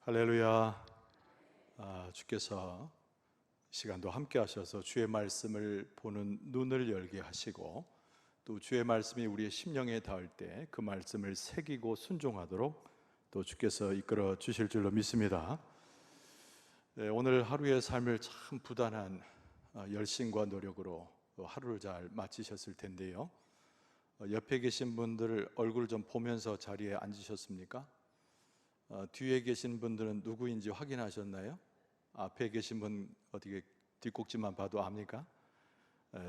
할렐루야. 주께서 시간도 함께 하셔서 주의 말씀을 보는 눈을 열게 하시고, 또 주의 말씀이 우리의 심령에 닿을 때 그 말씀을 새기고 순종하도록 또 주께서 이끌어 주실 줄로 믿습니다. 오늘 하루의 삶을 참 부단한 열심과 노력으로 하루를 잘 마치셨을 텐데요. 옆에 계신 분들 얼굴 좀 보면서 자리에 앉으셨습니까? 뒤에 계신 분들은 누구인지 확인하셨나요? 앞에 계신 분 어떻게 뒷꼭지만 봐도 압니까?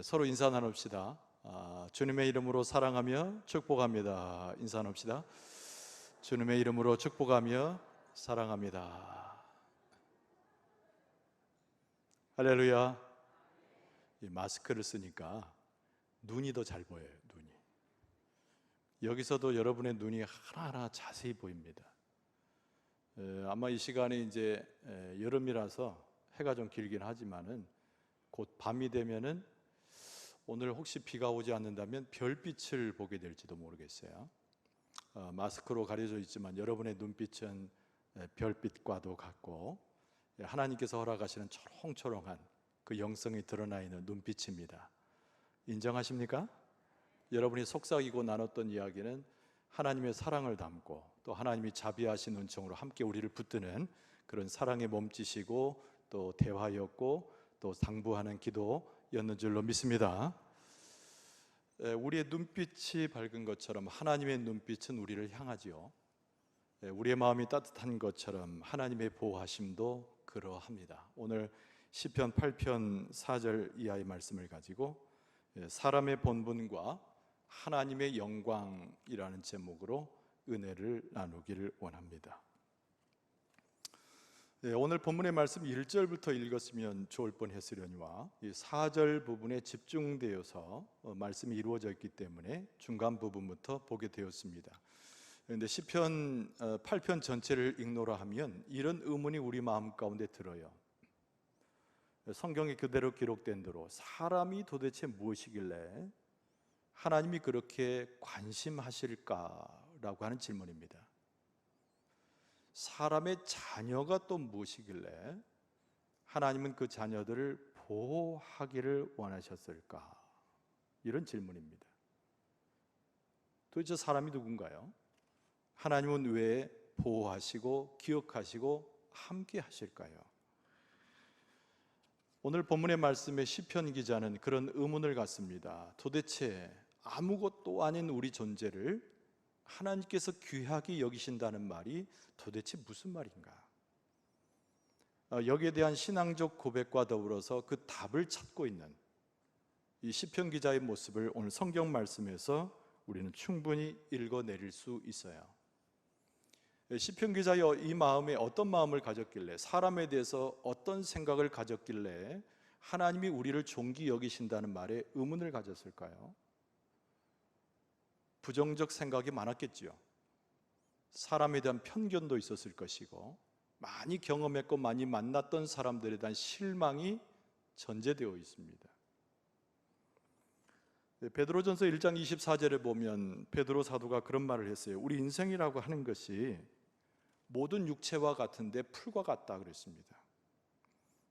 서로 인사 나눕시다. 주님의 이름으로 사랑하며 축복합니다. 인사 나눕시다. 주님의 이름으로 축복하며 사랑합니다. 할렐루야. 이 마스크를 쓰니까 눈이 더 잘 보여요. 눈이. 여기서도 여러분의 눈이 하나하나 자세히 보입니다. 아마 이 시간이 이제 여름이라서 해가 좀 길긴 하지만은 곧 밤이 되면은 오늘 혹시 비가 오지 않는다면 별빛을 보게 될지도 모르겠어요. 마스크로 가려져 있지만 여러분의 눈빛은 별빛과도 같고, 하나님께서 허락하시는 초롱초롱한 그 영성이 드러나 있는 눈빛입니다. 인정하십니까? 여러분이 속삭이고 나눴던 이야기는 하나님의 사랑을 담고 또 하나님이 자비하신 은총으로 함께 우리를 붙드는 그런 사랑의 몸짓이고 또 대화였고 또 당부하는 기도였는 줄로 믿습니다. 우리의 눈빛이 밝은 것처럼 하나님의 눈빛은 우리를 향하지요. 우리의 마음이 따뜻한 것처럼 하나님의 보호하심도 그러합니다. 오늘 시편 8편 4절 이하의 말씀을 가지고 사람의 본분과 하나님의 영광이라는 제목으로 은혜를 나누기를 원합니다. 오늘 본문의 말씀 1절부터 읽었으면 좋을 뻔했으려니와 이 4절 부분에 집중되어서 말씀이 이루어져 있기 때문에 중간 부분부터 보게 되었습니다. 그런데 시편 8편 전체를 읽노라 하면 이런 의문이 우리 마음 가운데 들어요. 성경에 그대로 기록된 대로 사람이 도대체 무엇이길래 하나님이 그렇게 관심하실까라고 하는 질문입니다. 사람의 자녀가 또 무엇이길래 하나님은 그 자녀들을 보호하기를 원하셨을까? 이런 질문입니다. 도대체 사람이 누군가요? 하나님은 왜 보호하시고 기억하시고 함께 하실까요? 오늘 본문의 말씀에 시편 기자는 그런 의문을 갖습니다. 도대체 아무것도 아닌 우리 존재를 하나님께서 귀하게 여기신다는 말이 도대체 무슨 말인가? 여기에 대한 신앙적 고백과 더불어서 그 답을 찾고 있는 이 시편 기자의 모습을 오늘 성경 말씀에서 우리는 충분히 읽어내릴 수 있어요. 시편 기자의 이 마음에 어떤 마음을 가졌길래, 사람에 대해서 어떤 생각을 가졌길래 하나님이 우리를 존귀 여기신다는 말에 의문을 가졌을까요? 부정적 생각이 많았겠지요. 사람에 대한 편견도 있었을 것이고, 많이 경험했고 많이 만났던 사람들에 대한 실망이 전제되어 있습니다. 베드로전서 1장 24절에 보면 베드로 사도가 그런 말을 했어요. 우리 인생이라고 하는 것이 모든 육체와 같은데 풀과 같다 그랬습니다.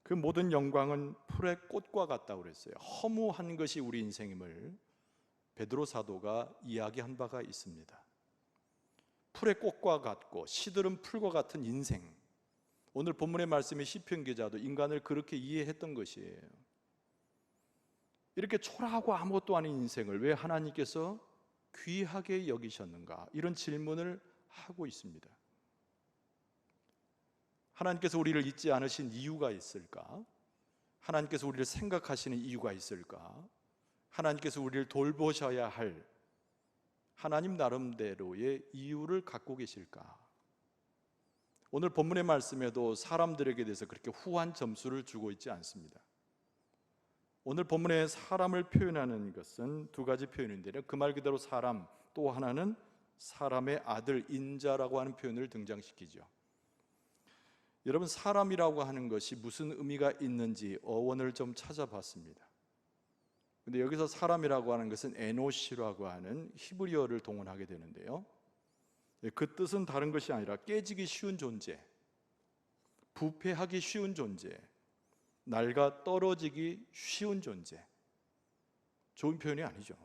그 모든 영광은 풀의 꽃과 같다 그랬어요. 허무한 것이 우리 인생임을 베드로 사도가 이야기한 바가 있습니다. 풀의 꽃과 같고 시들은 풀과 같은 인생, 오늘 본문의 말씀의 시편 기자도 인간을 그렇게 이해했던 것이에요. 이렇게 초라하고 아무것도 아닌 인생을 왜 하나님께서 귀하게 여기셨는가? 이런 질문을 하고 있습니다. 하나님께서 우리를 잊지 않으신 이유가 있을까? 하나님께서 우리를 생각하시는 이유가 있을까? 하나님께서 우리를 돌보셔야 할 하나님 나름대로의 이유를 갖고 계실까? 오늘 본문의 말씀에도 사람들에게 대해서 그렇게 후한 점수를 주고 있지 않습니다. 오늘 본문에 사람을 표현하는 것은 두 가지 표현인데요, 그 말 그대로 사람, 또 하나는 사람의 아들, 인자라고 하는 표현을 등장시키죠. 여러분, 사람이라고 하는 것이 무슨 의미가 있는지 어원을 좀 찾아봤습니다. 근데 여기서 사람이라고 하는 것은 에노시라고 하는 히브리어를 동원하게 되는데요, 그 뜻은 다른 것이 아니라 깨지기 쉬운 존재, 부패하기 쉬운 존재, 낡아 떨어지기 쉬운 존재. 좋은 표현이 아니죠.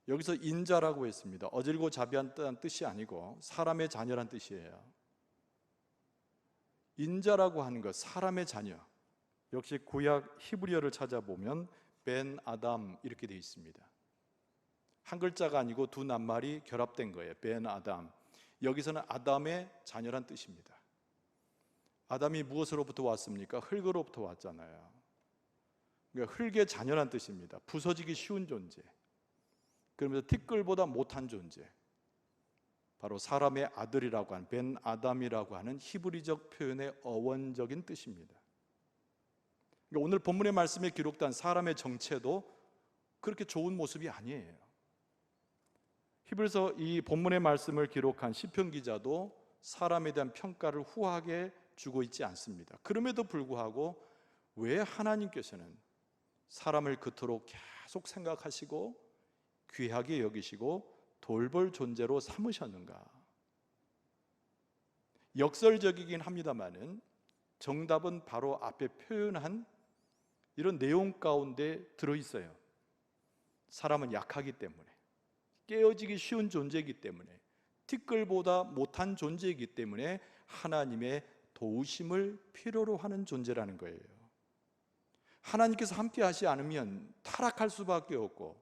여기서 인자라고 했습니다. 어질고 자비한 뜻이 아니고 사람의 자녀란 뜻이에요. 인자라고 하는 것, 사람의 자녀. 역시 구약 히브리어를 찾아보면 벤 아담 이렇게 되어 있습니다. 한 글자가 아니고 두 낱말이 결합된 거예요. 벤 아담. 여기서는 아담의 자녀란 뜻입니다. 아담이 무엇으로부터 왔습니까? 흙으로부터 왔잖아요. 그러니까 흙의 자녀란 뜻입니다. 부서지기 쉬운 존재. 그러면서 티끌보다 못한 존재. 바로 사람의 아들이라고 하는 벤 아담이라고 하는 히브리적 표현의 어원적인 뜻입니다. 그러니까 오늘 본문의 말씀에 기록된 사람의 정체도 그렇게 좋은 모습이 아니에요. 히브리서 이 본문의 말씀을 기록한 시편 기자도 사람에 대한 평가를 후하게 주고 있지 않습니다. 그럼에도 불구하고 왜 하나님께서는 사람을 그토록 계속 생각하시고 귀하게 여기시고 돌볼 존재로 삼으셨는가? 역설적이긴 합니다만은 정답은 바로 앞에 표현한 이런 내용 가운데 들어있어요. 사람은 약하기 때문에, 깨어지기 쉬운 존재이기 때문에, 티끌보다 못한 존재이기 때문에 하나님의 도우심을 필요로 하는 존재라는 거예요. 하나님께서 함께 하지 않으면 타락할 수밖에 없고,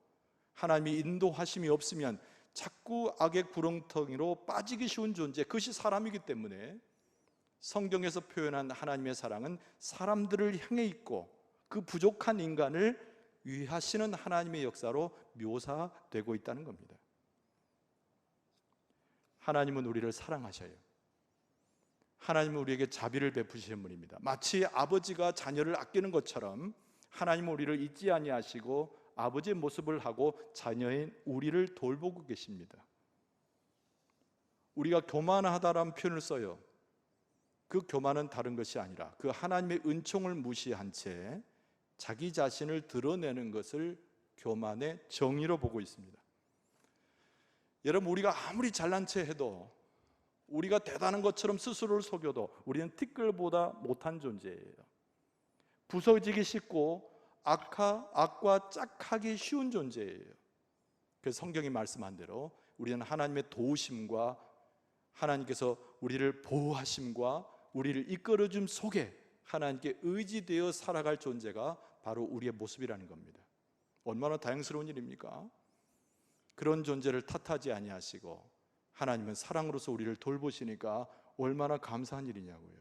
하나님이 인도하심이 없으면 자꾸 악의 구렁텅이로 빠지기 쉬운 존재, 그것이 사람이기 때문에 성경에서 표현한 하나님의 사랑은 사람들을 향해 있고 그 부족한 인간을 위하시는 하나님의 역사로 묘사되고 있다는 겁니다. 하나님은 우리를 사랑하셔요. 하나님은 우리에게 자비를 베푸시는 분입니다. 마치 아버지가 자녀를 아끼는 것처럼 하나님은 우리를 잊지 아니하시고 아버지의 모습을 하고 자녀인 우리를 돌보고 계십니다. 우리가 교만하다라는 표현을 써요. 그 교만은 다른 것이 아니라 그 하나님의 은총을 무시한 채 자기 자신을 드러내는 것을 교만의 정의로 보고 있습니다. 여러분, 우리가 아무리 잘난 체 해도, 우리가 대단한 것처럼 스스로를 속여도 우리는 티끌보다 못한 존재예요. 부서지기 쉽고 악과 짝하기 쉬운 존재예요. 그래서 성경이 말씀한 대로 우리는 하나님의 도우심과 하나님께서 우리를 보호하심과 우리를 이끌어줌 속에 하나님께 의지되어 살아갈 존재가 바로 우리의 모습이라는 겁니다. 얼마나 다행스러운 일입니까? 그런 존재를 탓하지 아니하시고 하나님은 사랑으로서 우리를 돌보시니까 얼마나 감사한 일이냐고요.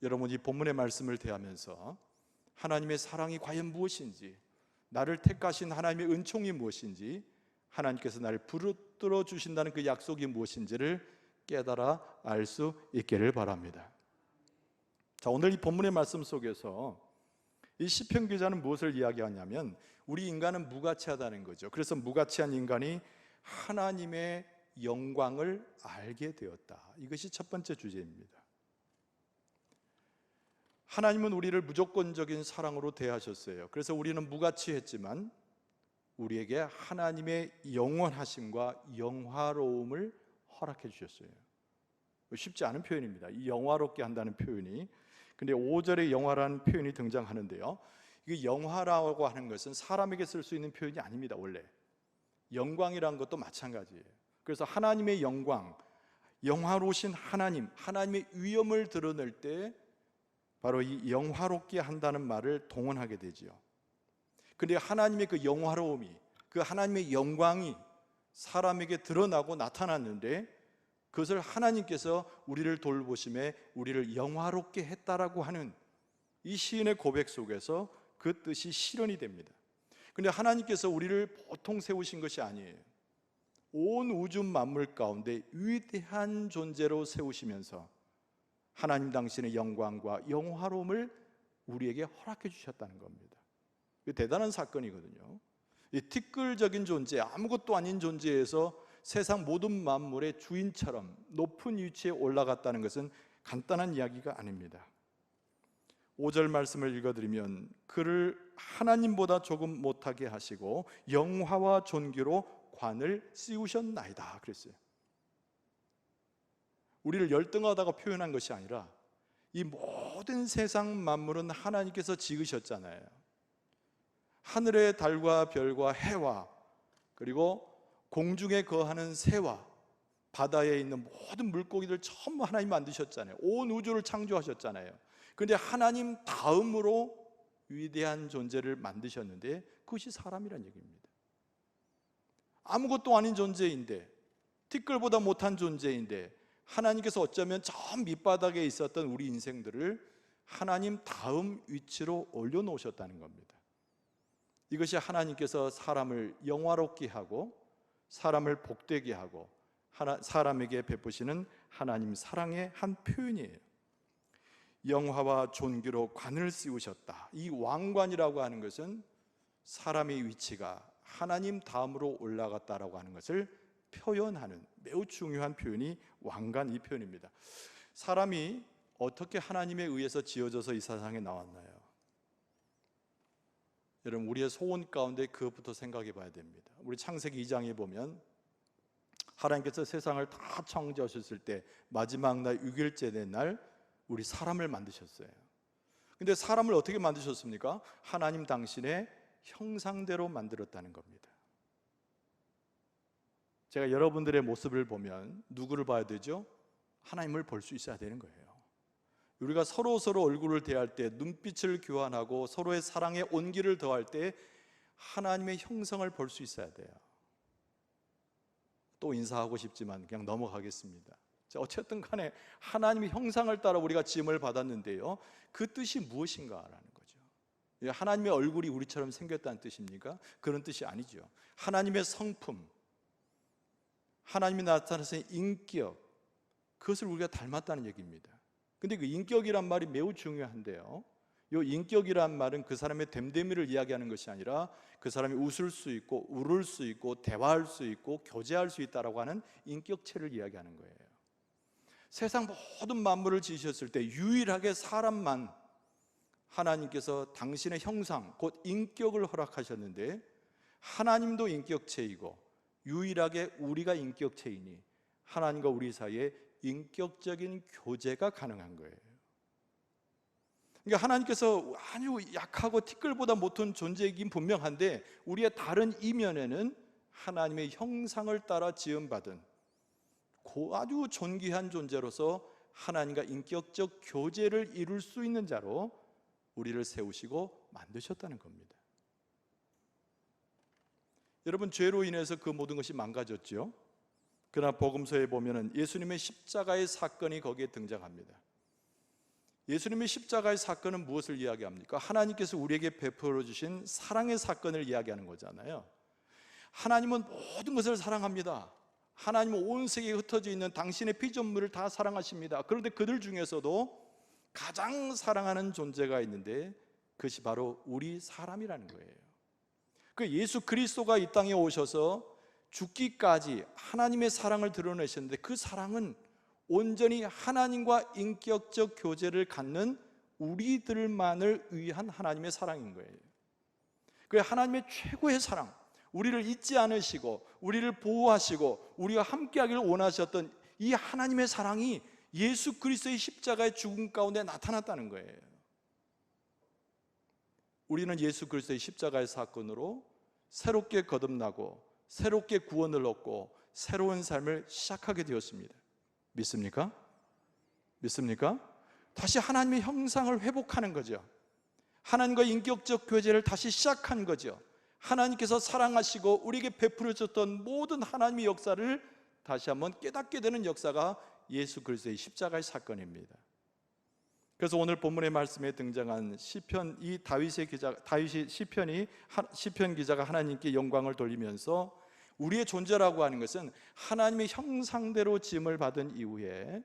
여러분, 이 본문의 말씀을 대하면서 하나님의 사랑이 과연 무엇인지, 나를 택하신 하나님의 은총이 무엇인지, 하나님께서 나를 붙들어 주신다는 그 약속이 무엇인지를 깨달아 알 수 있기를 바랍니다. 자, 오늘 이 본문의 말씀 속에서 이 시편 기자는 무엇을 이야기하냐면 우리 인간은 무가치하다는 거죠. 그래서 무가치한 인간이 하나님의 영광을 알게 되었다. 이것이 첫 번째 주제입니다. 하나님은 우리를 무조건적인 사랑으로 대하셨어요. 그래서 우리는 무가치했지만 우리에게 하나님의 영원하심과 영화로움을 허락해 주셨어요. 쉽지 않은 표현입니다. 이 영화롭게 한다는 표현이. 근데 5절에 영화라는 표현이 등장하는데요, 이 영화라고 하는 것은 사람에게 쓸 수 있는 표현이 아닙니다. 원래 영광이라는 것도 마찬가지예요. 그래서 하나님의 영광, 영화로우신 하나님, 하나님의 위엄을 드러낼 때 바로 이 영화롭게 한다는 말을 동원하게 되지요. 그런데 하나님의 그 영화로움이, 그 하나님의 영광이 사람에게 드러나고 나타났는데 그것을 하나님께서 우리를 돌보심에 우리를 영화롭게 했다라고 하는 이 시인의 고백 속에서 그 뜻이 실현이 됩니다. 그런데 하나님께서 우리를 보통 세우신 것이 아니에요. 온 우주 만물 가운데 위대한 존재로 세우시면서 하나님 당신의 영광과 영화로움을 우리에게 허락해 주셨다는 겁니다. 이게 대단한 사건이거든요. 이 티끌적인 존재, 아무것도 아닌 존재에서 세상 모든 만물의 주인처럼 높은 위치에 올라갔다는 것은 간단한 이야기가 아닙니다. 5절 말씀을 읽어드리면 그를 하나님보다 조금 못하게 하시고 영화와 존귀로 관을 씌우셨나이다 그랬어요. 우리를 열등하다고 표현한 것이 아니라 이 모든 세상 만물은 하나님께서 지으셨잖아요. 하늘의 달과 별과 해와 그리고 공중에 거하는 새와 바다에 있는 모든 물고기들 전부 하나님 만드셨잖아요. 온 우주를 창조하셨잖아요. 그런데 하나님 다음으로 위대한 존재를 만드셨는데 그것이 사람이란 얘기입니다. 아무것도 아닌 존재인데, 티끌보다 못한 존재인데 하나님께서 어쩌면 저 밑바닥에 있었던 우리 인생들을 하나님 다음 위치로 올려놓으셨다는 겁니다. 이것이 하나님께서 사람을 영화롭게 하고 사람을 복되게 하고 사람에게 베푸시는 하나님 사랑의 한 표현이에요. 영화와 존귀로 관을 씌우셨다. 이 왕관이라고 하는 것은 사람의 위치가 하나님 다음으로 올라갔다라고 하는 것을 표현하는 매우 중요한 표현이 왕관, 이 표현입니다. 사람이 어떻게 하나님에 의해서 지어져서 이 세상에 나왔나요? 여러분, 우리의 소원 가운데 그것부터 생각해 봐야 됩니다. 우리 창세기 2장에 보면 하나님께서 세상을 다 창조하셨을 때 마지막 날 6일째 된 날 우리 사람을 만드셨어요. 근데 사람을 어떻게 만드셨습니까? 하나님 당신의 형상대로 만들었다는 겁니다. 제가 여러분들의 모습을 보면 누구를 봐야 되죠? 하나님을 볼 수 있어야 되는 거예요. 우리가 서로 얼굴을 대할 때 눈빛을 교환하고 서로의 사랑의 온기를 더할 때 하나님의 형성을 볼 수 있어야 돼요. 또 인사하고 싶지만 그냥 넘어가겠습니다. 어쨌든 간에 하나님의 형상을 따라 우리가 지음을 받았는데요, 그 뜻이 무엇인가라는 거죠. 하나님의 얼굴이 우리처럼 생겼다는 뜻입니까? 그런 뜻이 아니죠. 하나님의 성품, 하나님이 나타나신 인격, 그것을 우리가 닮았다는 얘기입니다. 근데 그 인격이란 말이 매우 중요한데요, 이 인격이란 말은 그 사람의 됨됨이를 이야기하는 것이 아니라 그 사람이 웃을 수 있고 울을 수 있고 대화할 수 있고 교제할 수 있다라고 하는 인격체를 이야기하는 거예요. 세상 모든 만물을 지으셨을 때 유일하게 사람만 하나님께서 당신의 형상, 곧 인격을 허락하셨는데, 하나님도 인격체이고 유일하게 우리가 인격체이니 하나님과 우리 사이에 인격적인 교제가 가능한 거예요. 그러니까 하나님께서 아주 약하고 티끌보다 못한 존재이긴 분명한데 우리의 다른 이면에는 하나님의 형상을 따라 지음받은 아주 존귀한 존재로서 하나님과 인격적 교제를 이룰 수 있는 자로 우리를 세우시고 만드셨다는 겁니다. 여러분, 죄로 인해서 그 모든 것이 망가졌죠. 그러나 복음서에 보면은 예수님의 십자가의 사건이 거기에 등장합니다. 예수님의 십자가의 사건은 무엇을 이야기합니까? 하나님께서 우리에게 베풀어 주신 사랑의 사건을 이야기하는 거잖아요. 하나님은 모든 것을 사랑합니다. 하나님은 온 세계에 흩어져 있는 당신의 피조물을 다 사랑하십니다. 그런데 그들 중에서도 가장 사랑하는 존재가 있는데 그것이 바로 우리 사람이라는 거예요. 그 예수 그리스도가 이 땅에 오셔서 죽기까지 하나님의 사랑을 드러내셨는데 그 사랑은 온전히 하나님과 인격적 교제를 갖는 우리들만을 위한 하나님의 사랑인 거예요. 그 하나님의 최고의 사랑, 우리를 잊지 않으시고 우리를 보호하시고 우리와 함께하기를 원하셨던 이 하나님의 사랑이 예수 그리스도의 십자가의 죽음 가운데 나타났다는 거예요. 우리는 예수 그리스도의 십자가의 사건으로 새롭게 거듭나고 새롭게 구원을 얻고 새로운 삶을 시작하게 되었습니다. 믿습니까? 믿습니까? 다시 하나님의 형상을 회복하는 거죠. 하나님과 인격적 교제를 다시 시작한 거죠. 하나님께서 사랑하시고 우리에게 베풀어 줬던 모든 하나님의 역사를 다시 한번 깨닫게 되는 역사가 예수 그리스도의 십자가의 사건입니다. 그래서 오늘 본문의 말씀에 등장한 시편, 이 시편 기자가 하나님께 영광을 돌리면서 우리의 존재라고 하는 것은 하나님의 형상대로 지음을 받은 이후에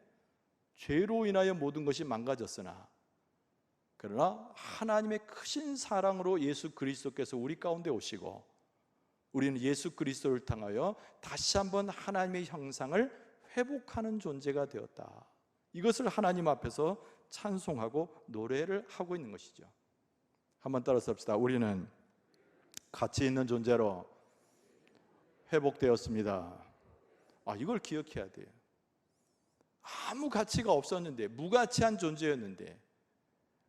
죄로 인하여 모든 것이 망가졌으나 그러나 하나님의 크신 사랑으로 예수 그리스도께서 우리 가운데 오시고 우리는 예수 그리스도를 통하여 다시 한번 하나님의 형상을 회복하는 존재가 되었다. 이것을 하나님 앞에서 찬송하고 노래를 하고 있는 것이죠. 한번 따라서 합시다. 우리는 가치 있는 존재로 회복되었습니다. 이걸 기억해야 돼요. 아무 가치가 없었는데, 무가치한 존재였는데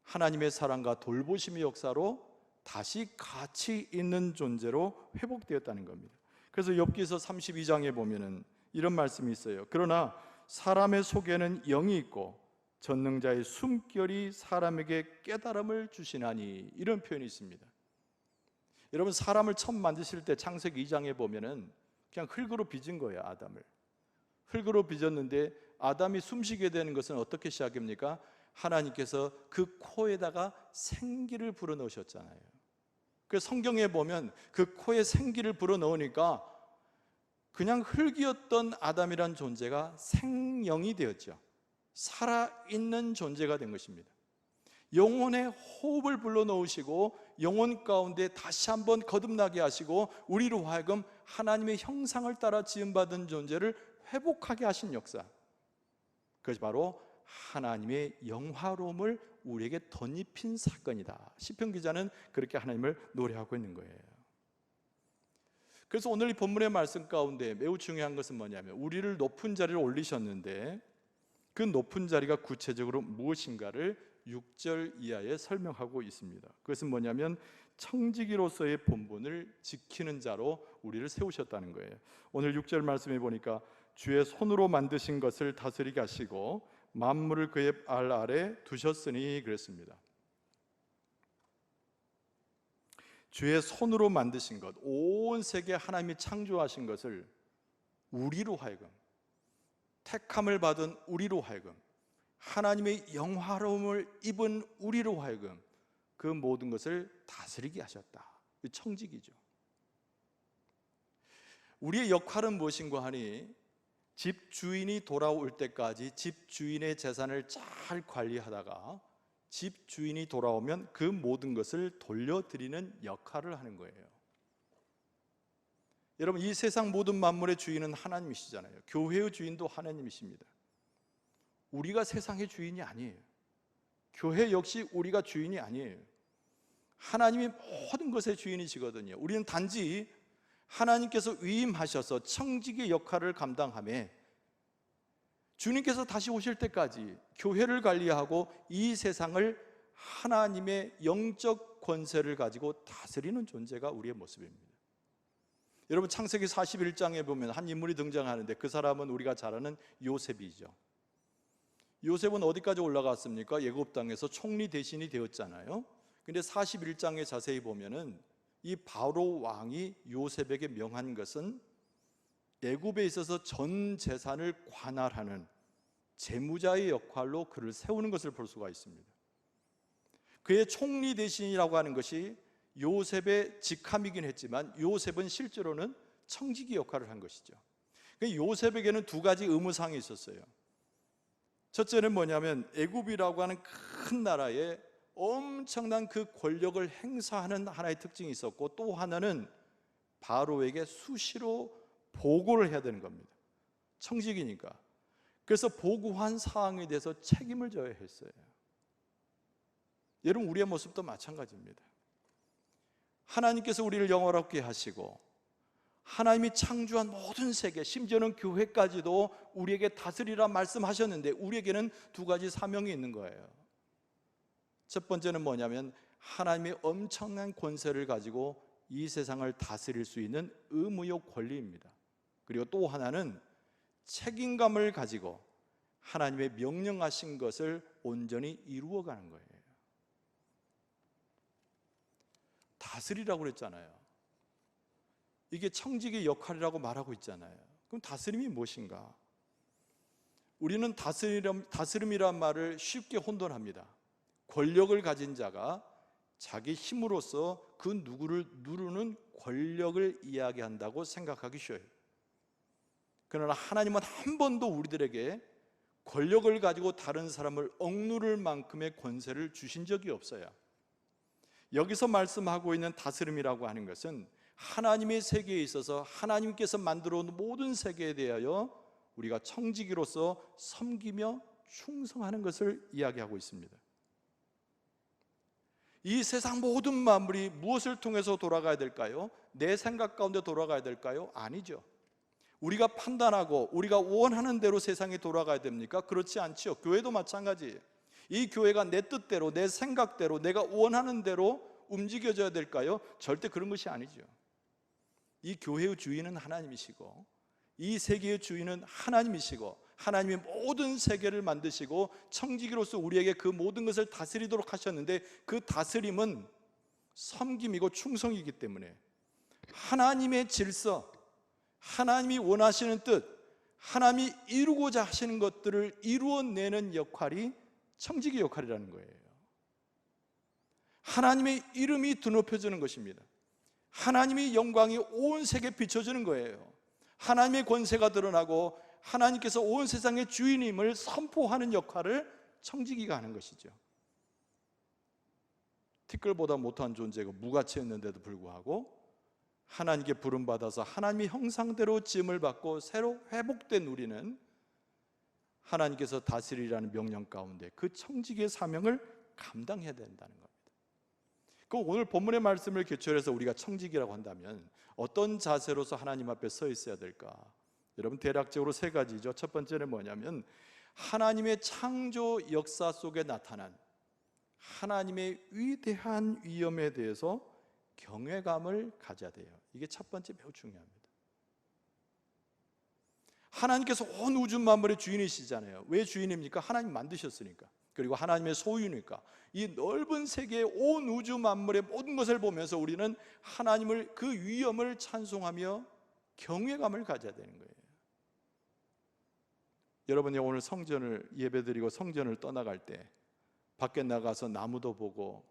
하나님의 사랑과 돌보심의 역사로 다시 가치 있는 존재로 회복되었다는 겁니다. 그래서 욥기서 32장에 보면은 이런 말씀이 있어요. 그러나 사람의 속에는 영이 있고 전능자의 숨결이 사람에게 깨달음을 주시나니, 이런 표현이 있습니다. 여러분, 사람을 처음 만드실 때 창세기 2장에 보면은 그냥 흙으로 빚은 거예요. 아담을 흙으로 빚었는데 아담이 숨쉬게 되는 것은 어떻게 시작입니까? 하나님께서 그 코에다가 생기를 불어넣으셨잖아요. 그 성경에 보면 그 코에 생기를 불어넣으니까 그냥 흙이었던 아담이란 존재가 생명이 되었죠. 살아있는 존재가 된 것입니다. 영혼의 호흡을 불러넣으시고 영혼 가운데 다시 한번 거듭나게 하시고 우리로 하여금 하나님의 형상을 따라 지음받은 존재를 회복하게 하신 역사, 그것이 바로 하나님의 영화로움을 우리에게 덧입힌 사건이다. 시편 기자는 그렇게 하나님을 노래하고 있는 거예요. 그래서 오늘 이 본문의 말씀 가운데 매우 중요한 것은 뭐냐면, 우리를 높은 자리로 올리셨는데 그 높은 자리가 구체적으로 무엇인가를 6절 이하에 설명하고 있습니다. 그것은 뭐냐면 청지기로서의 본분을 지키는 자로 우리를 세우셨다는 거예요. 오늘 6절 말씀에 보니까 주의 손으로 만드신 것을 다스리게 하시고 만물을 그의 발 아래 두셨으니 그랬습니다. 주의 손으로 만드신 것, 온 세계 하나님이 창조하신 것을 우리로 하여금, 택함을 받은 우리로 하여금, 하나님의 영화로움을 입은 우리로 하여금 그 모든 것을 다스리게 하셨다. 청지기죠. 우리의 역할은 무엇인가 하니, 집 주인이 돌아올 때까지 집 주인의 재산을 잘 관리하다가 집 주인이 돌아오면 그 모든 것을 돌려드리는 역할을 하는 거예요. 여러분, 이 세상 모든 만물의 주인은 하나님이시잖아요. 교회의 주인도 하나님이십니다. 우리가 세상의 주인이 아니에요. 교회 역시 우리가 주인이 아니에요. 하나님이 모든 것의 주인이시거든요. 우리는 단지 하나님께서 위임하셔서 청지기 역할을 감당하며 주님께서 다시 오실 때까지 교회를 관리하고 이 세상을 하나님의 영적 권세를 가지고 다스리는 존재가 우리의 모습입니다. 여러분, 창세기 41장에 보면 한 인물이 등장하는데 그 사람은 우리가 잘 아는 요셉이죠. 요셉은 어디까지 올라갔습니까? 애굽 땅에서 총리 대신이 되었잖아요. 근데 41장에 자세히 보면은 이 바로 왕이 요셉에게 명한 것은 애굽에 있어서 전 재산을 관할하는 재무자의 역할로 그를 세우는 것을 볼 수가 있습니다. 그의 총리 대신이라고 하는 것이 요셉의 직함이긴 했지만 요셉은 실제로는 청지기 역할을 한 것이죠. 요셉에게는 두 가지 의무상이 있었어요. 첫째는 뭐냐면 애굽이라고 하는 큰 나라에 엄청난 그 권력을 행사하는 하나의 특징이 있었고, 또 하나는 바로에게 수시로 보고를 해야 되는 겁니다. 청지기니까. 그래서 보고한 사항에 대해서 책임을 져야 했어요. 여러분, 우리의 모습도 마찬가지입니다. 하나님께서 우리를 영화롭게 하시고 하나님이 창조한 모든 세계, 심지어는 교회까지도 우리에게 다스리라 말씀하셨는데 우리에게는 두 가지 사명이 있는 거예요. 첫 번째는 뭐냐면 하나님의 엄청난 권세를 가지고 이 세상을 다스릴 수 있는 의무요 권리입니다. 그리고 또 하나는 책임감을 가지고 하나님의 명령하신 것을 온전히 이루어가는 거예요. 다스리라고 그랬잖아요. 이게 청지기 역할이라고 말하고 있잖아요. 그럼 다스림이 무엇인가? 우리는 다스림이란 말을 쉽게 혼돈합니다. 권력을 가진 자가 자기 힘으로써 그 누구를 누르는 권력을 이야기한다고 생각하기 쉬워요. 그러나 하나님은 한 번도 우리들에게 권력을 가지고 다른 사람을 억누를 만큼의 권세를 주신 적이 없어요. 여기서 말씀하고 있는 다스림이라고 하는 것은 하나님의 세계에 있어서 하나님께서 만들어 놓은 모든 세계에 대하여 우리가 청지기로서 섬기며 충성하는 것을 이야기하고 있습니다. 이 세상 모든 만물이 무엇을 통해서 돌아가야 될까요? 내 생각 가운데 돌아가야 될까요? 아니죠. 우리가 판단하고 우리가 원하는 대로 세상이 돌아가야 됩니까? 그렇지 않죠. 교회도 마찬가지예요. 이 교회가 내 뜻대로, 내 생각대로, 내가 원하는 대로 움직여져야 될까요? 절대 그런 것이 아니죠. 이 교회의 주인은 하나님이시고, 이 세계의 주인은 하나님이시고, 하나님이 모든 세계를 만드시고 청지기로서 우리에게 그 모든 것을 다스리도록 하셨는데, 그 다스림은 섬김이고 충성이기 때문에 하나님의 질서, 하나님이 원하시는 뜻, 하나님이 이루고자 하시는 것들을 이루어내는 역할이 청지기 역할이라는 거예요. 하나님의 이름이 드높여지는 것입니다. 하나님의 영광이 온 세계에 비춰지는 거예요. 하나님의 권세가 드러나고 하나님께서 온 세상의 주인임을 선포하는 역할을 청지기가 하는 것이죠. 티끌보다 못한 존재가 무가치였는데도 불구하고 하나님께 부름받아서 하나님의 형상대로 지음을 받고 새로 회복된 우리는 하나님께서 다스리라는 명령 가운데 그 청지기의 사명을 감당해야 된다는 겁니다. 그럼 오늘 본문의 말씀을 기초해서 우리가 청지기라고 한다면 어떤 자세로서 하나님 앞에 서 있어야 될까? 여러분, 대략적으로 세 가지죠. 첫 번째는 뭐냐면 하나님의 창조 역사 속에 나타난 하나님의 위대한 위엄에 대해서 경외감을 가져야 돼요. 이게 첫 번째 매우 중요합니다. 하나님께서 온 우주 만물의 주인이시잖아요. 왜 주인입니까? 하나님 만드셨으니까. 그리고 하나님의 소유니까. 이 넓은 세계의 온 우주 만물의 모든 것을 보면서 우리는 하나님을, 그 위엄을 찬송하며 경외감을 가져야 되는 거예요. 여러분이 오늘 성전을 예배드리고 성전을 떠나갈 때 밖에 나가서 나무도 보고,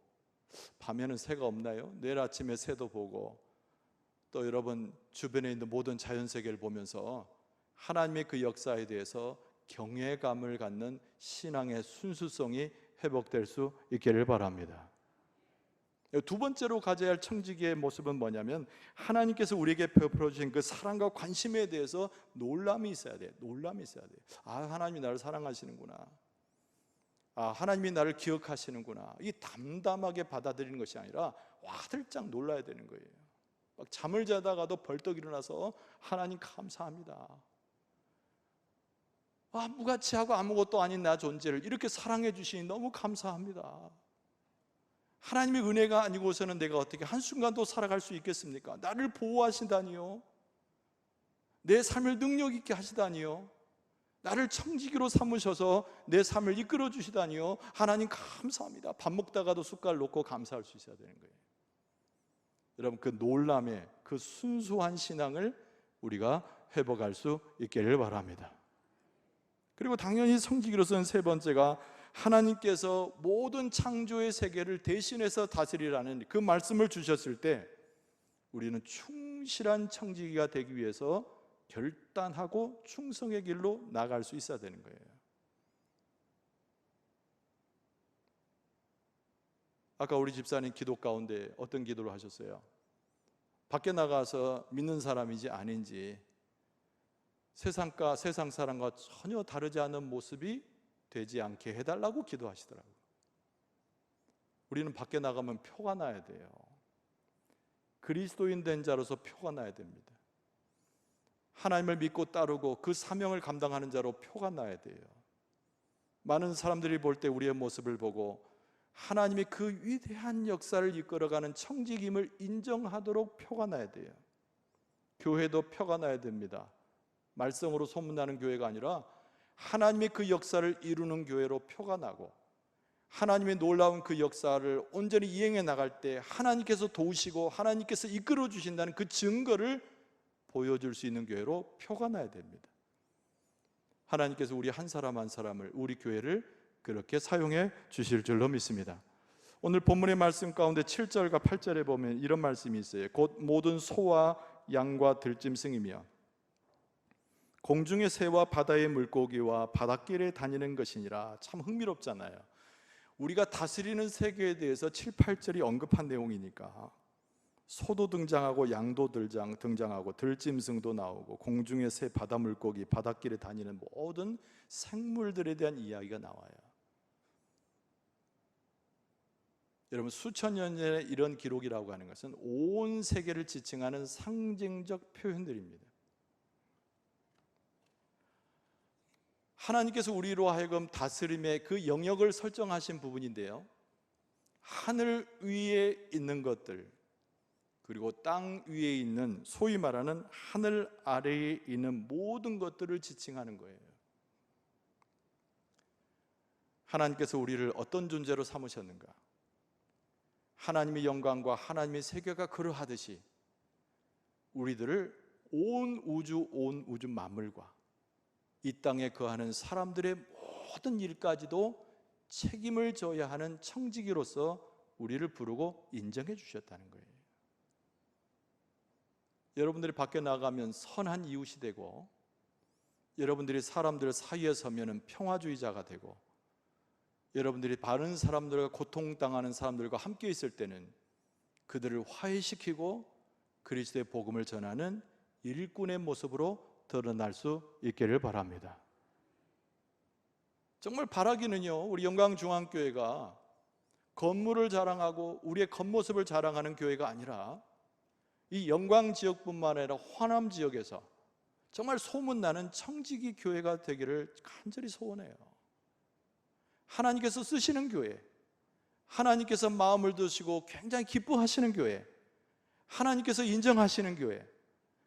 밤에는 새가 없나요? 내일 아침에 새도 보고, 또 여러분 주변에 있는 모든 자연세계를 보면서 하나님의 그 역사에 대해서 경외감을 갖는 신앙의 순수성이 회복될 수 있기를 바랍니다. 두 번째로 가져야 할 청지기의 모습은 뭐냐면 하나님께서 우리에게 베풀어 주신 그 사랑과 관심에 대해서 놀람이 있어야 돼요. 놀람이 있어야 돼요. 아, 하나님이 나를 사랑하시는구나. 아, 하나님이 나를 기억하시는구나. 이 담담하게 받아들이는 것이 아니라 화들짝 놀라야 되는 거예요. 막 잠을 자다가도 벌떡 일어나서 하나님 감사합니다. 아, 무가치하고 아무것도 아닌 나 존재를 이렇게 사랑해 주시니 너무 감사합니다. 하나님의 은혜가 아니고서는 내가 어떻게 한순간도 살아갈 수 있겠습니까? 나를 보호하시다니요, 내 삶을 능력 있게 하시다니요, 나를 청지기로 삼으셔서 내 삶을 이끌어 주시다니요, 하나님 감사합니다. 밥 먹다가도 숟갈 놓고 감사할 수 있어야 되는 거예요. 여러분, 그 놀람의 그 순수한 신앙을 우리가 회복할 수 있기를 바랍니다. 그리고 당연히 청지기로서는 세 번째가 하나님께서 모든 창조의 세계를 대신해서 다스리라는 그 말씀을 주셨을 때 우리는 충실한 청지기가 되기 위해서 결단하고 충성의 길로 나아갈 수 있어야 되는 거예요. 아까 우리 집사님 기도 가운데 어떤 기도를 하셨어요? 밖에 나가서 믿는 사람인지 아닌지 세상 사람과 전혀 다르지 않은 모습이 되지 않게 해달라고 기도하시더라고요. 우리는 밖에 나가면 표가 나야 돼요. 그리스도인 된 자로서 표가 나야 됩니다. 하나님을 믿고 따르고 그 사명을 감당하는 자로 표가 나야 돼요. 많은 사람들이 볼 때 우리의 모습을 보고 하나님의 그 위대한 역사를 이끌어가는 청지기임을 인정하도록 표가 나야 돼요. 교회도 표가 나야 됩니다. 말썽으로 소문나는 교회가 아니라 하나님의 그 역사를 이루는 교회로 표가 나고, 하나님의 놀라운 그 역사를 온전히 이행해 나갈 때 하나님께서 도우시고 하나님께서 이끌어 주신다는 그 증거를 보여줄 수 있는 교회로 표가 나야 됩니다. 하나님께서 우리 한 사람 한 사람을, 우리 교회를 그렇게 사용해 주실 줄로 믿습니다. 오늘 본문의 말씀 가운데 7절과 8절에 보면 이런 말씀이 있어요. 곧 모든 소와 양과 들짐승이며 공중의 새와 바다의 물고기와 바닷길에 다니는 것이니라. 참 흥미롭잖아요. 우리가 다스리는 세계에 대해서 7, 8절이 언급한 내용이니까 소도 등장하고 양도 등장하고 들짐승도 나오고 공중의 새, 바다 물고기, 바닷길에 다니는 모든 생물들에 대한 이야기가 나와요. 여러분, 수천 년 전에 이런 기록이라고 하는 것은 온 세계를 지칭하는 상징적 표현들입니다. 하나님께서 우리로 하여금 다스림의 그 영역을 설정하신 부분인데요, 하늘 위에 있는 것들, 그리고 땅 위에 있는, 소위 말하는 하늘 아래에 있는 모든 것들을 지칭하는 거예요. 하나님께서 우리를 어떤 존재로 삼으셨는가? 하나님의 영광과 하나님의 세계가 그러하듯이 우리들을 온 우주 만물과 이 땅에 거하는 사람들의 모든 일까지도 책임을 져야 하는 청지기로서 우리를 부르고 인정해 주셨다는 거예요. 여러분들이 밖에 나가면 선한 이웃이 되고, 여러분들이 사람들 사이에 서면 평화주의자가 되고, 여러분들이 바른 사람들과 고통당하는 사람들과 함께 있을 때는 그들을 화해시키고 그리스도의 복음을 전하는 일꾼의 모습으로 드러날 수 있기를 바랍니다. 정말 바라기는요, 우리 영광중앙교회가 건물을 자랑하고 우리의 겉모습을 자랑하는 교회가 아니라 이 영광지역뿐만 아니라 호남지역에서 정말 소문나는 청지기 교회가 되기를 간절히 소원해요. 하나님께서 쓰시는 교회, 하나님께서 마음을 드시고 굉장히 기뻐하시는 교회, 하나님께서 인정하시는 교회,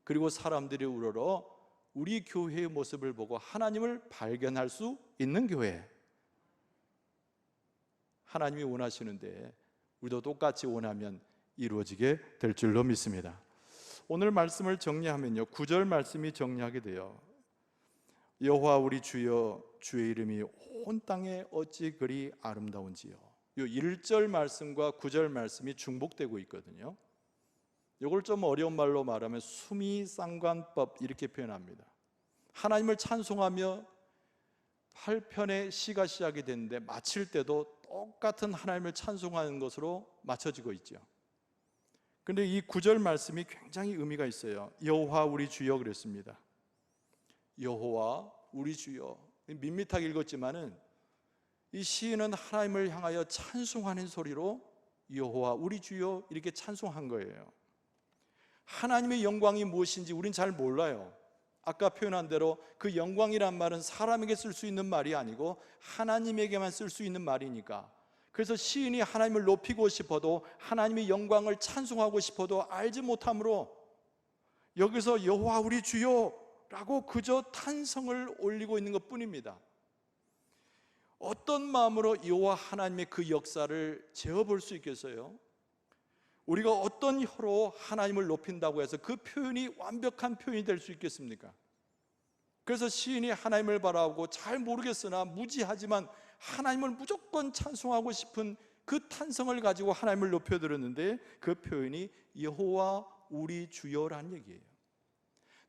그리고 사람들이 우러러 우리 교회의 모습을 보고 하나님을 발견할 수 있는 교회, 하나님이 원하시는데 우리도 똑같이 원하면 이루어지게 될 줄로 믿습니다. 오늘 말씀을 정리하면요, 9절 말씀이 정리하게 돼요. 여호와 우리 주여, 주의 이름이 온 땅에 어찌 그리 아름다운지요. 이 1절 말씀과 9절 말씀이 중복되고 있거든요. 이걸 좀 어려운 말로 말하면 수미상관법 이렇게 표현합니다. 하나님을 찬송하며 8편의 시가 시작이 됐는데 마칠 때도 똑같은 하나님을 찬송하는 것으로 맞춰지고 있죠. 그런데 이 9절 말씀이 굉장히 의미가 있어요. 여호와 우리 주여 그랬습니다. 여호와 우리 주여, 밋밋하게 읽었지만은 이 시인은 하나님을 향하여 찬송하는 소리로 여호와 우리 주여 이렇게 찬송한 거예요. 하나님의 영광이 무엇인지 우린 잘 몰라요. 아까 표현한 대로 그 영광이란 말은 사람에게 쓸 수 있는 말이 아니고 하나님에게만 쓸 수 있는 말이니까, 그래서 시인이 하나님을 높이고 싶어도 하나님의 영광을 찬송하고 싶어도 알지 못하므로 여기서 여호와 우리 주여 라고 그저 탄성을 올리고 있는 것 뿐입니다. 어떤 마음으로 여호와 하나님의 그 역사를 재어볼 수 있겠어요? 우리가 어떤 혀로 하나님을 높인다고 해서 그 표현이 완벽한 표현이 될 수 있겠습니까? 그래서 시인이 하나님을 바라보고 잘 모르겠으나 무지하지만 하나님을 무조건 찬송하고 싶은 그 탄성을 가지고 하나님을 높여드렸는데 그 표현이 여호와 우리 주여라는 얘기예요.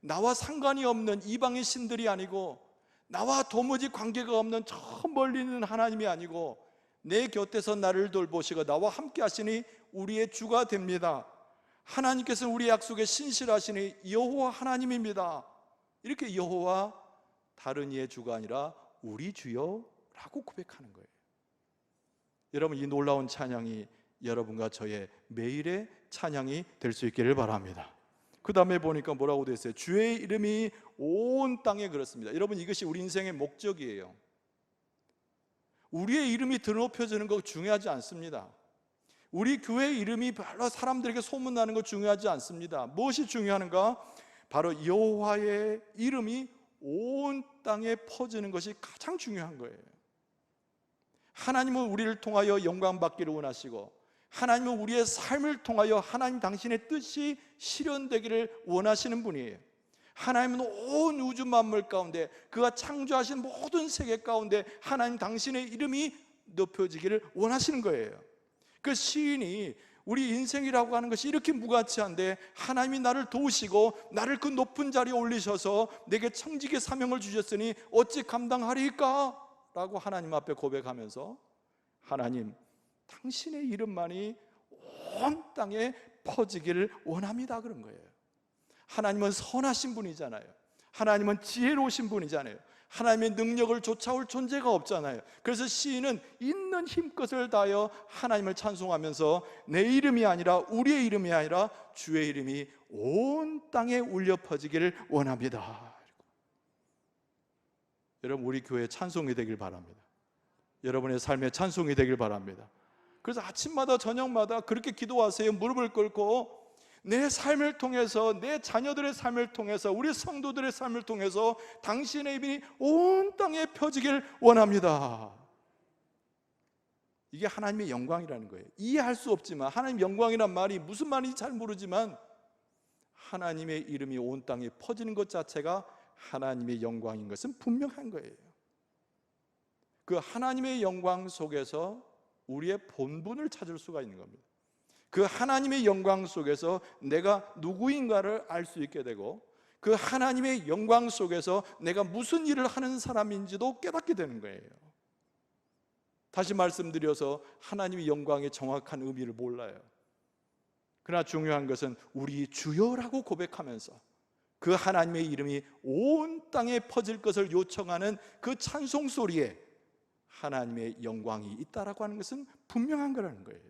나와 상관이 없는 이방의 신들이 아니고, 나와 도무지 관계가 없는 저 멀리 있는 하나님이 아니고, 내 곁에서 나를 돌보시고 나와 함께 하시니 우리의 주가 됩니다. 하나님께서는 우리 약속에 신실하시니 여호와 하나님입니다. 이렇게 여호와 다른 이의 주가 아니라 우리 주여라고 고백하는 거예요. 여러분, 이 놀라운 찬양이 여러분과 저의 매일의 찬양이 될 수 있기를 바랍니다. 그 다음에 보니까 뭐라고 되어 있어요? 주의 이름이 온 땅에 그렇습니다. 여러분, 이것이 우리 인생의 목적이에요. 우리의 이름이 드높여지는 거 중요하지 않습니다. 우리 교회 이름이 별로 사람들에게 소문나는 거 중요하지 않습니다. 무엇이 중요한가? 바로 여호와의 이름이 온 땅에 퍼지는 것이 가장 중요한 거예요. 하나님은 우리를 통하여 영광 받기를 원하시고, 하나님은 우리의 삶을 통하여 하나님 당신의 뜻이 실현되기를 원하시는 분이에요. 하나님은 온 우주 만물 가운데, 그가 창조하신 모든 세계 가운데 하나님 당신의 이름이 높여지기를 원하시는 거예요. 그 시인이 우리 인생이라고 하는 것이 이렇게 무가치한데 하나님이 나를 도우시고 나를 그 높은 자리에 올리셔서 내게 청지기의 사명을 주셨으니 어찌 감당하리까? 라고 하나님 앞에 고백하면서, 하나님 당신의 이름만이 온 땅에 퍼지기를 원합니다 그런 거예요. 하나님은 선하신 분이잖아요. 하나님은 지혜로우신 분이잖아요. 하나님의 능력을 쫓아올 존재가 없잖아요. 그래서 시인은 있는 힘껏을 다하여 하나님을 찬송하면서 내 이름이 아니라, 우리의 이름이 아니라 주의 이름이 온 땅에 울려 퍼지기를 원합니다. 여러분, 우리 교회 찬송이 되길 바랍니다. 여러분의 삶의 찬송이 되길 바랍니다. 그래서 아침마다 저녁마다 그렇게 기도하세요. 무릎을 꿇고 내 삶을 통해서, 내 자녀들의 삶을 통해서, 우리 성도들의 삶을 통해서 당신의 이름이 온 땅에 펴지길 원합니다. 이게 하나님의 영광이라는 거예요. 이해할 수 없지만, 하나님 영광이란 말이 무슨 말인지 잘 모르지만 하나님의 이름이 온 땅에 퍼지는 것 자체가 하나님의 영광인 것은 분명한 거예요. 그 하나님의 영광 속에서 우리의 본분을 찾을 수가 있는 겁니다. 그 하나님의 영광 속에서 내가 누구인가를 알 수 있게 되고, 그 하나님의 영광 속에서 내가 무슨 일을 하는 사람인지도 깨닫게 되는 거예요. 다시 말씀드려서 하나님의 영광의 정확한 의미를 몰라요. 그러나 중요한 것은 우리 주여라고 고백하면서 그 하나님의 이름이 온 땅에 퍼질 것을 요청하는 그 찬송 소리에 하나님의 영광이 있다라고 하는 것은 분명한 거라는 거예요.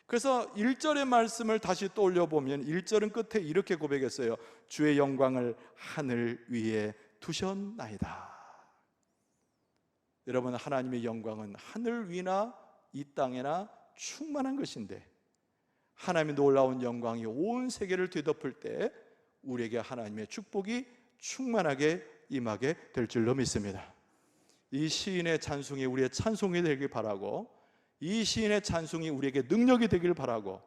그래서 1절의 말씀을 다시 떠올려 보면 1절은 끝에 이렇게 고백했어요. 주의 영광을 하늘 위에 두셨나이다. 여러분, 하나님의 영광은 하늘 위나 이 땅에나 충만한 것인데, 하나님의 놀라운 영광이 온 세계를 뒤덮을 때 우리에게 하나님의 축복이 충만하게 임하게 될 줄로 믿습니다. 이 시인의 찬송이 우리의 찬송이 되길 바라고, 이 시인의 찬송이 우리에게 능력이 되길 바라고,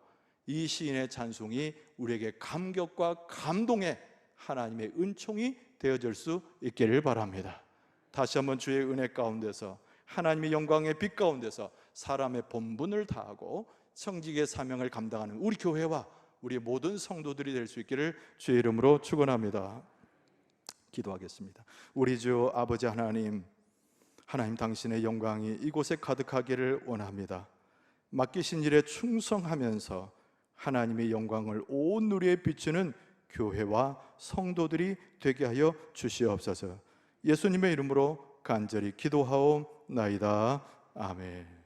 이 시인의 찬송이 우리에게 감격과 감동의 하나님의 은총이 되어질 수 있기를 바랍니다. 다시 한번 주의 은혜 가운데서, 하나님의 영광의 빛 가운데서 사람의 본분을 다하고 청직의 사명을 감당하는 우리 교회와 우리 모든 성도들이 될 수 있기를 주의 이름으로 축원합니다. 기도하겠습니다. 우리 주 아버지 하나님, 하나님 당신의 영광이 이곳에 가득하기를 원합니다. 맡기신 일에 충성하면서 하나님의 영광을 온 누리에 비추는 교회와 성도들이 되게 하여 주시옵소서. 예수님의 이름으로 간절히 기도하옵나이다. 아멘.